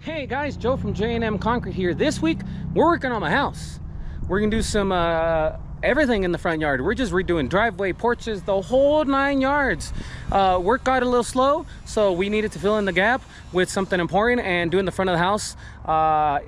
Hey guys, Joe from J&M Concrete here. This week we're working on my house. We're gonna do some everything in the front yard. We're just redoing driveway, porches, the whole 9 yards. Work got a little slow, so we needed to fill in the gap with something important, and doing the front of the house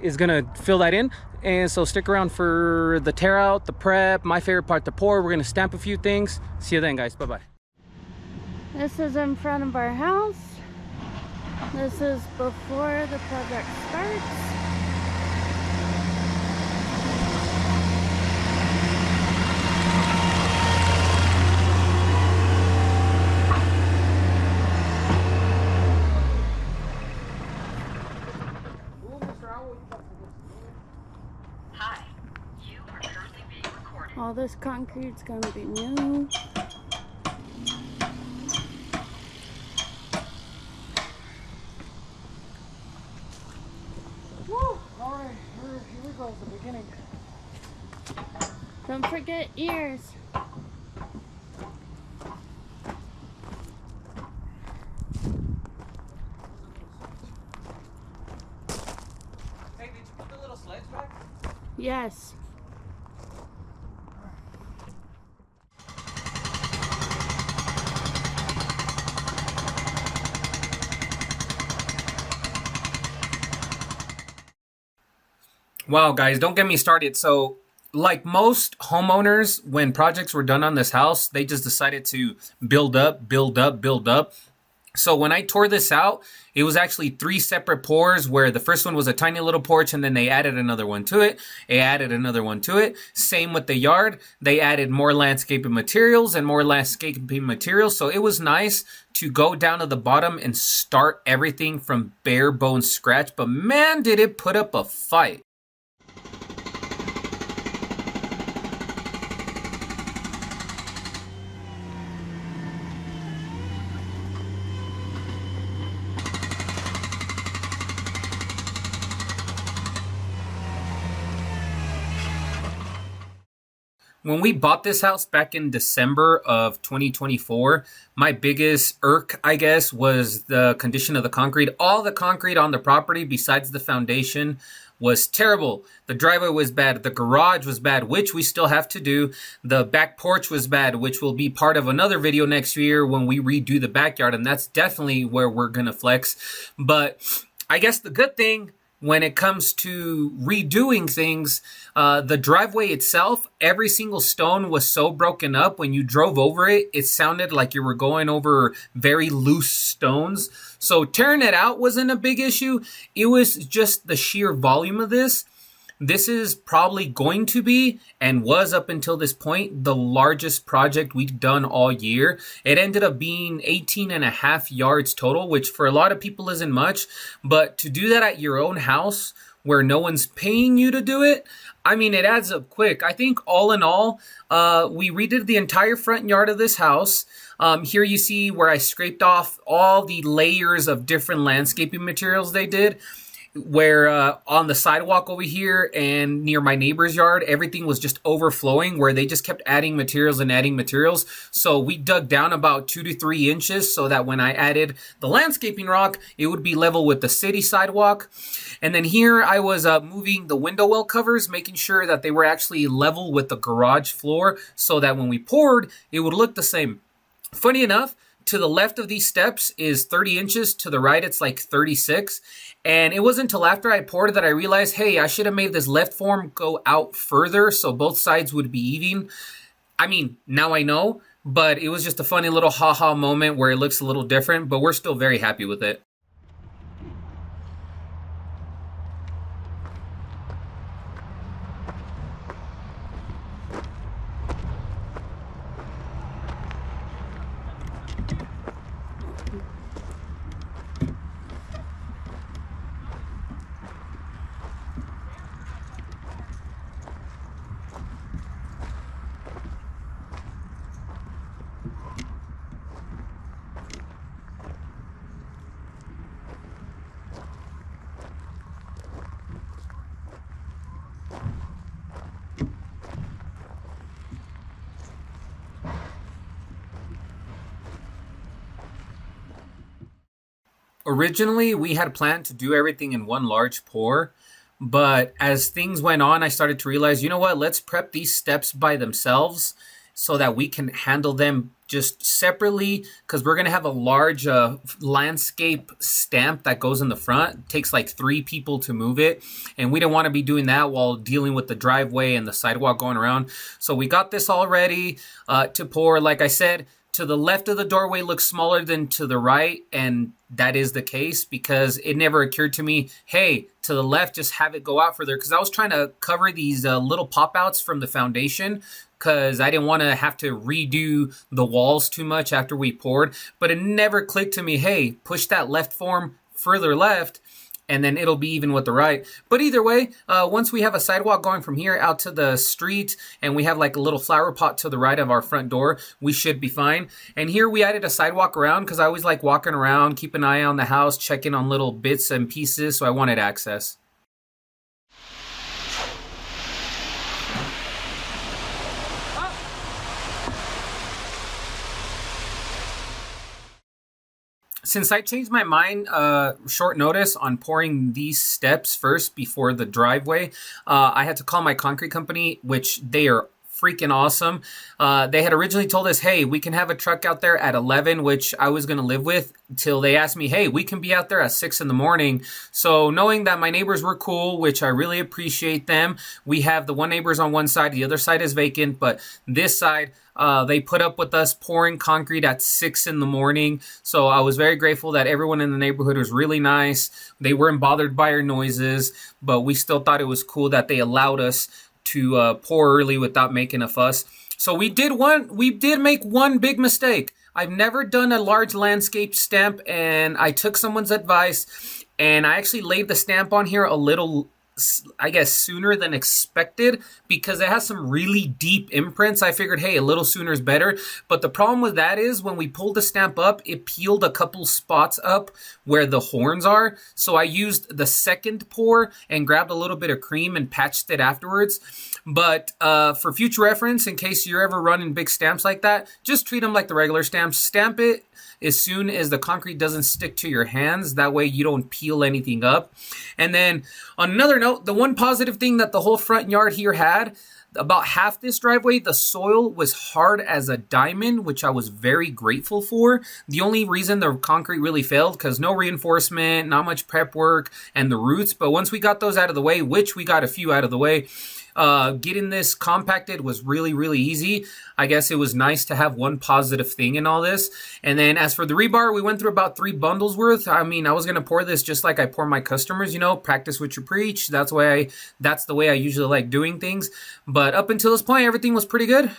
is gonna fill that in. And so stick around for the tear out, the prep, my favorite part, the pour. We're gonna stamp a few things. See you then, guys. Bye bye. This is in front of our house. This is before the project starts. Hi, you are currently being recorded. All this concrete's going to be new. Alright, here we go, the beginning. Don't forget ears. Hey, did you put the little sledge back? Yes. Wow, guys, don't get me started. So, like most homeowners, when projects were done on this house, they just decided to build up, build up, build up. So when I tore this out, it was actually 3 separate pours, where the first one was a tiny little porch, and then they added another one to it. They added another one to it. Same with the yard. They added more landscaping materials and more landscaping materials. So it was nice to go down to the bottom and start everything from bare bones scratch. But man, did it put up a fight. When we bought this house back in December of 2024, my biggest irk, I guess, was the condition of the concrete. All the concrete on the property, besides the foundation, was terrible. The driveway was bad. The garage was bad, which we still have to do. The back porch was bad, which will be part of another video next year when we redo the backyard, and that's definitely where we're gonna flex. But I guess the good thing when it comes to redoing things, the driveway itself, every single stone was so broken up. When you drove over it, it sounded like you were going over very loose stones. So tearing it out wasn't a big issue. It was just the sheer volume of this. This is probably going to be, and was up until this point, the largest project we've done all year. It ended up being 18.5 yards total, which for a lot of people isn't much. But to do that at your own house, where no one's paying you to do it, I mean, it adds up quick. I think all in all, we redid the entire front yard of this house. Here you see where I scraped off all the layers of different landscaping materials they did. Where on the sidewalk over here and near my neighbor's yard, everything was just overflowing, where they just kept adding materials and adding materials. So we dug down about 2 to 3 inches so that when I added the landscaping rock, it would be level with the city sidewalk. And then here I was moving the window well covers, making sure that they were actually level with the garage floor so that when we poured, it would look the same. Funny enough, to the left of these steps is 30 inches. To the right, it's like 36. And it wasn't until after I poured that I realized, hey, I should have made this left form go out further so both sides would be even. I mean, now I know, but it was just a funny little ha-ha moment where it looks a little different, but we're still very happy with it. originally we had planned to do everything in one large pour, but as things went on, I started to realize, you know what, let's prep these steps by themselves so that we can handle them just separately, because we're going to have a large landscape stamp that goes in the front. It takes like 3 people to move it, and we didn't want to be doing that while dealing with the driveway and the sidewalk going around. So we got this all ready to pour. Like I said, to the left of the doorway looks smaller than to the right, and that is the case because it never occurred to me, hey, to the left, just have it go out further, because I was trying to cover these little pop-outs from the foundation because I didn't want to have to redo the walls too much after we poured. But it never clicked to me, hey, push that left form further left, and then it'll be even with the right. But either way, once we have a sidewalk going from here out to the street, and we have like a little flower pot to the right of our front door, we should be fine. And here we added a sidewalk around because I always like walking around, keep an eye on the house, checking on little bits and pieces, so I wanted access. Since I changed my mind short notice on pouring these steps first before the driveway, I had to call my concrete company, which they are freaking awesome. They had originally told us, hey, we can have a truck out there at 11, which I was going to live with, till they asked me, hey, we can be out there at 6 in the morning. So knowing that my neighbors were cool, which I really appreciate them, we have the one neighbor's on one side, the other side is vacant, but this side, they put up with us pouring concrete at 6 in the morning. So I was very grateful that everyone in the neighborhood was really nice. They weren't bothered by our noises, but we still thought it was cool that they allowed us to pour early without making a fuss. So we did make one big mistake. I've never done a large landscape stamp, and I took someone's advice, and I actually laid the stamp on here a little, I guess, sooner than expected, because it has some really deep imprints. I figured, hey, a little sooner is better. But the problem with that is when we pulled the stamp up, it peeled a couple spots up where the horns are. So I used the second pour and grabbed a little bit of cream and patched it afterwards. But for future reference, in case you're ever running big stamps like that, just treat them like the regular stamps. Stamp it as soon as the concrete doesn't stick to your hands. That way you don't peel anything up. And then on another note, the one positive thing that the whole front yard here had, about half this driveway, the soil was hard as a diamond, which I was very grateful for. The only reason the concrete really failed, because no reinforcement, not much prep work, and the roots. But once we got those out of the way, which we got a few out of the way, getting this compacted was really, really easy. I guess it was nice to have one positive thing in all this. And then as for the rebar, we went through about 3 bundles worth. I mean, I was going to pour this just like I pour my customers, practice what you preach. That's the way I usually like doing things. But up until this point, everything was pretty good.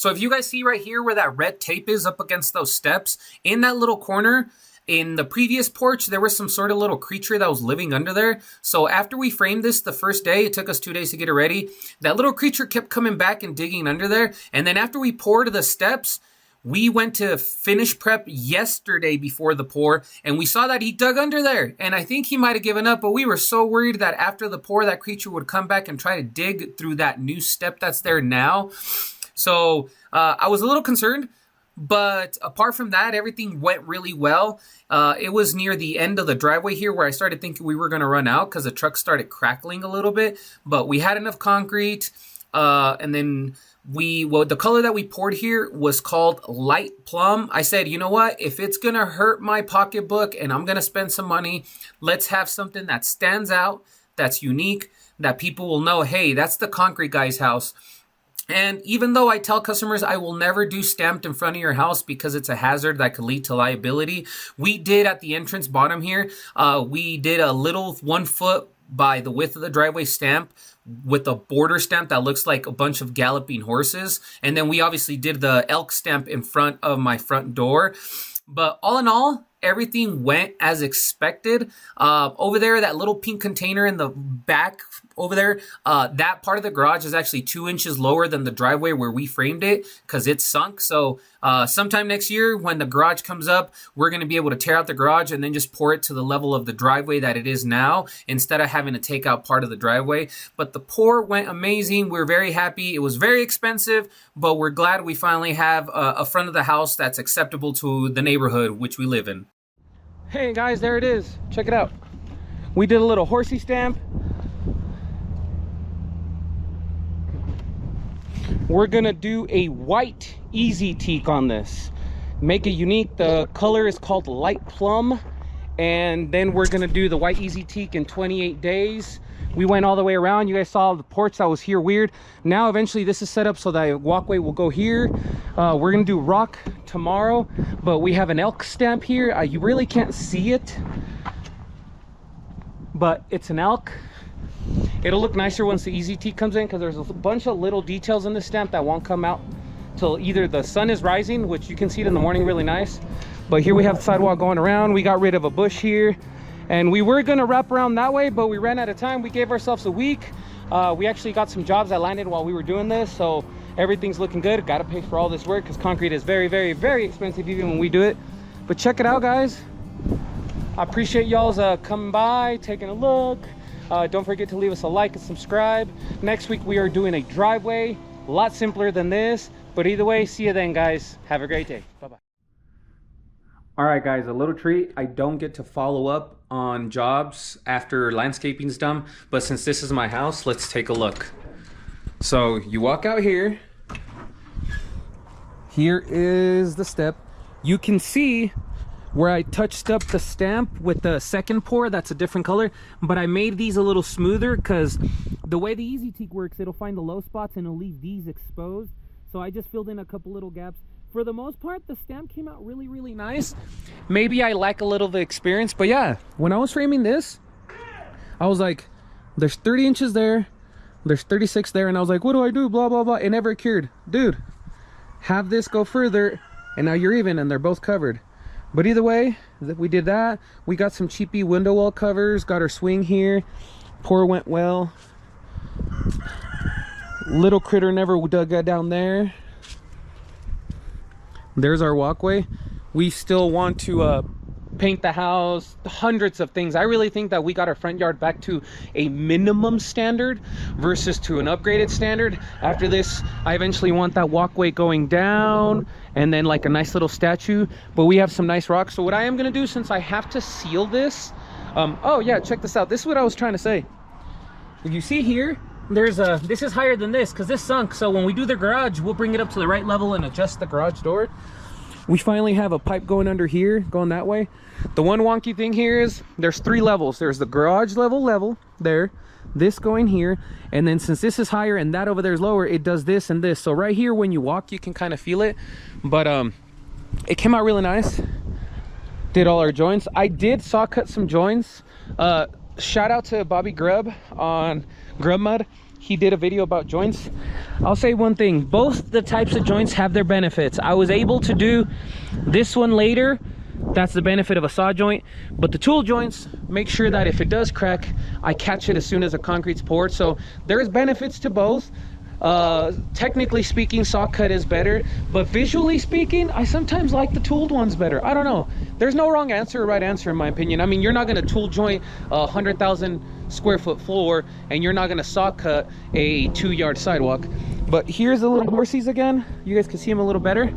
So if you guys see right here where that red tape is up against those steps, in that little corner, in the previous porch, there was some sort of little creature that was living under there. So after we framed this the first day, it took us 2 days to get it ready. That little creature kept coming back and digging under there. And then after we poured the steps, we went to finish prep yesterday before the pour, and we saw that he dug under there. And I think he might have given up, but we were so worried that after the pour, that creature would come back and try to dig through that new step that's there now. So I was a little concerned. But apart from that, everything went really well. It was near the end of the driveway here where I started thinking we were going to run out because the truck started crackling a little bit. But we had enough concrete. And then the color that we poured here was called light plum. I said, you know what? If it's going to hurt my pocketbook and I'm going to spend some money, let's have something that stands out, that's unique, that people will know, hey, that's the concrete guy's house. And even though I tell customers I will never do stamped in front of your house because it's a hazard that could lead to liability, we did at the entrance bottom here, we did a little 1 foot by the width of the driveway stamp with a border stamp that looks like a bunch of galloping horses. And then we obviously did the elk stamp in front of my front door. But all in all, everything went as expected. Over there, that little pink container in the back over there, that part of the garage is actually 2 inches lower than the driveway where we framed it because it's sunk. So sometime next year when the garage comes up, we're going to be able to tear out the garage and then just pour it to the level of the driveway that it is now instead of having to take out part of the driveway. But the pour went amazing. We're very happy. It was very expensive, but we're glad we finally have a front of the house that's acceptable to the neighborhood which we live in. Hey guys, there it is. Check it out. We did a little horsey stamp. We're gonna do a white easy teak on this. Make it unique. The color is called light plum. And then we're gonna do the white easy teak in 28 days. We went all the way around. You guys saw the porch that was here weird. Now eventually this is set up so the walkway will go here. We're gonna do rock tomorrow, but we have an elk stamp here. You really can't see it, but it's an elk. It'll look nicer once the easy teak comes in because there's a bunch of little details in the stamp that won't come out till either the sun is rising, which you can see it in the morning really nice. But here we have the sidewalk going around. We got rid of a bush here. And we were gonna wrap around that way, but we ran out of time. We gave ourselves a week. We actually got some jobs that landed while we were doing this, so everything's looking good. Gotta pay for all this work because concrete is very, very, very expensive even when we do it. But check it out, guys. I appreciate y'all's coming by, taking a look. Don't forget to leave us a like and subscribe. Next week we are doing a driveway, a lot simpler than this. But either way, see you then, guys. Have a great day. Bye-bye. All right, guys, a little treat. I don't get to follow up on jobs after landscaping's done, but since this is my house, let's take a look. So you walk out here. Here is the step. You can see where I touched up the stamp with the second pour. That's a different color, but I made these a little smoother because the way the easy teak works, it'll find the low spots and it'll leave these exposed. So I just filled in a couple little gaps. For the most part, the stamp came out really, really nice. Maybe I lack a little of the experience, but yeah, when I was framing this, I was like, there's 30 inches there, there's 36 there, and I was like, what do I do? Blah, blah, blah. It never cured. Dude, have this go further, and now you're even, and they're both covered. But either way, we did that. We got some cheapy window wall covers, got our swing here. Pour went well. Little critter never dug down there. There's our walkway. We still want to paint the house, hundreds of things. I really think that we got our front yard back to a minimum standard versus to an upgraded standard. After this, I eventually want that walkway going down and then like a nice little statue. But we have some nice rocks. So what I am gonna do, since I have to seal this, oh yeah, check this out. This is what I was trying to say. If you see here, there's a, this is higher than this because this sunk. So when we do the garage, we'll bring it up to the right level and adjust the garage door. We finally have a pipe going under here, going that way. The one wonky thing here is there's 3 levels. There's the garage level there, this going here, and then since this is higher and that over there is lower, it does this and this. So right here when you walk, you can kind of feel it. But it came out really nice. Did all our joints. I did saw cut some joints. Shout out to Bobby Grubb on Grub Mud. he did a video about joints. I'll say one thing, both the types of joints have their benefits. I was able to do this one later. That's the benefit of a saw joint, but the tool joints make sure that if it does crack, I catch it as soon as the concrete's poured. So there's benefits to both. Technically speaking, saw cut is better, but visually speaking, I sometimes like the tooled ones better. I don't know, there's no wrong answer or right answer in my opinion. I mean, you're not going to tool joint a 100,000 square foot floor, and you're not going to saw cut a 2-yard sidewalk. But here's the little horsies again. You guys can see them a little better.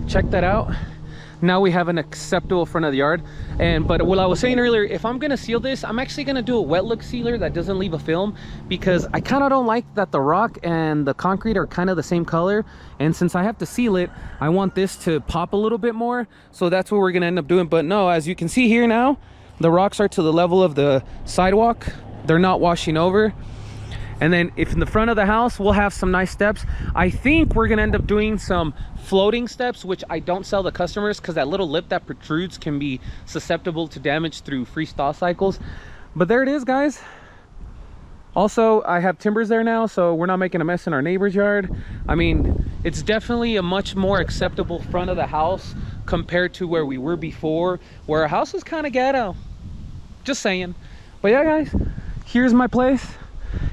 Check that out. Now we have an acceptable front of the yard. But what I was saying earlier, if I'm gonna seal this, I'm actually gonna do a wet look sealer that doesn't leave a film, because I kind of don't like that the rock and the concrete are kind of the same color, and since I have to seal it, I want this to pop a little bit more. So that's what we're gonna end up doing. But no, as you can see here now, the rocks are to the level of the sidewalk. They're not washing over. And then if in the front of the house, we'll have some nice steps. I think we're gonna end up doing some floating steps, which I don't sell the customers because that little lip that protrudes can be susceptible to damage through freeze thaw cycles. But there it is, guys. Also, I have timbers there now, so we're not making a mess in our neighbor's yard. I mean, it's definitely a much more acceptable front of the house compared to where we were before, where our house was kind of ghetto. Just saying. But yeah, guys, here's my place.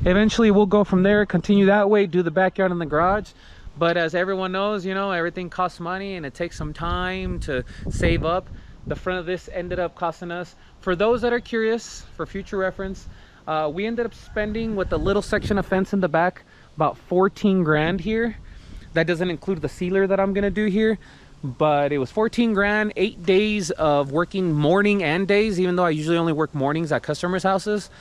Eventually we'll go from there, continue that way, do the backyard and the garage. But as everyone knows, you know, everything costs money and it takes some time to save up. The front of this ended up costing us, for those that are curious, for future reference, we ended up spending, with the little section of fence in the back, about 14 grand here. That doesn't include the sealer that I'm gonna do here, but it was 14 grand, 8 days of working morning and days, even though I usually only work mornings at customers' houses.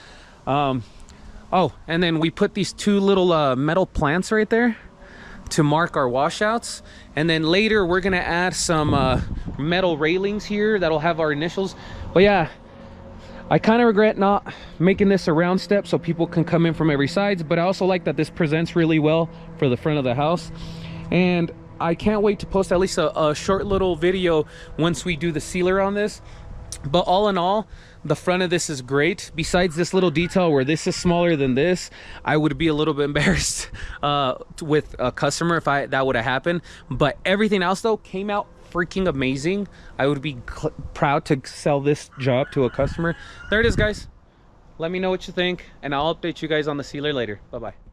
Oh, and then we put these 2 little metal plants right there to mark our washouts. And then later we're gonna add some metal railings here that'll have our initials. But yeah, I kind of regret not making this a round step so people can come in from every side, but I also like that this presents really well for the front of the house. And I can't wait to post at least a short little video once we do the sealer on this. But all in all, the front of this is great. Besides this little detail where this is smaller than this, I would be a little bit embarrassed with a customer if that would have happened. But everything else though came out freaking amazing. I would be proud to sell this job to a customer. There it is, guys. Let me know what you think, and I'll update you guys on the sealer later. Bye bye.